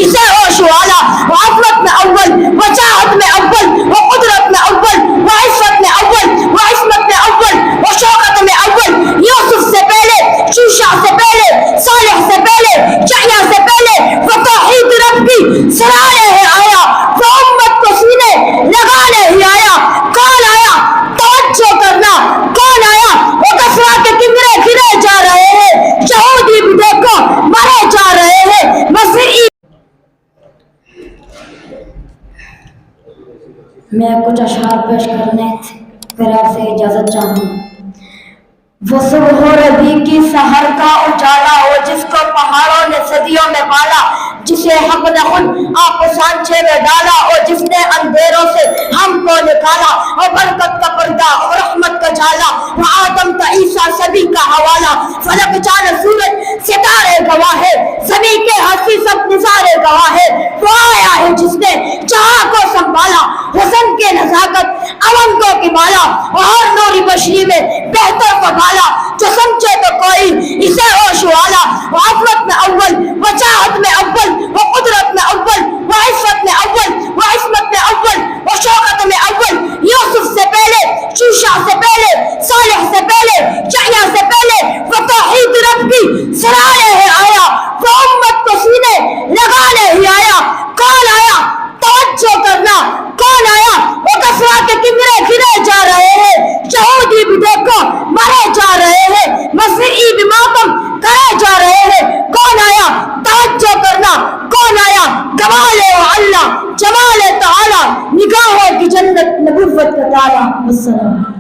اسے ہوش والا، وعفرت میں اول، وچاہت میں اول، وقدرت میں اول، وعفت میں اول، وعصمت میں اول، وشوکت میں اول، یوسف سے پہلے، شیشہ سے پہلے، صالح سے پہلے، یحییٰ سے پہلے، وتوحید رب کی سرانے ہی آیا، وہ امت کو سینے لگانے ہی آیا۔ کون آیا؟ توجہ کرنا، کون آیا؟ وہ کسرا کے کنگرے گرے جا رہے ہیں، یہودی بھی دیکھو مرے جا رہے ہیں، مسیحی۔ میں کچھ اشعار پیش کرنے پھر آپ سے اجازت چاہوں۔ وہ صبح ربی کی سحر کا اجالا ہو جس کو پہاڑوں نے صدیوں میں پالا، جسے حق نے خود آپ سانچے میں ڈالا، اور جس نے اندھیروں سے ہم کو نکالا، اور برکت کا پردہ اور رحمت کا جالا، وہ آدم تا عیسیٰ سبھی کا حوالہ، فلک چاند سورج ستارے گواہ ہے، سبھی کے ہنسی سب نظارے گواہ ہے، وہ آیا ہے جس نے جہاں کو سنبھالا، حسن کے نزاکت علموں کی مالا، اور نوری بشری میں بہتر کو ڈالا، جو سمجھے تو کوئی اسے ہوش والا، وعفرت میں اول، وچاہت میں اول، وقدرت میں اول، وعفت میں اول، وعصمت میں اول، وشوکت میں اول، یوسف سے پہلے، شیشہ سے پہلے، صالح سے پہلے، یحییٰ سے پہلے، وتوحید رب کی سرانے ہی آیا، وہ امت کو سینے لگانے ہی آیا۔ کون آیا؟ توجہ کرنا، کون آیا؟ وہ کسرا کے کنگرے گرے جا رہے ہیں، یہودی بھی دیکھو مرے جا رہے ہیں، مسیحی بھی ماتم کرے جا رہے ہیں۔ کون آیا؟ توجہ کرنا، کون آیا؟ کمال اللہ، جمال تعالی، نگاہوں کی جنت، نبوت کا تالا۔ السلام۔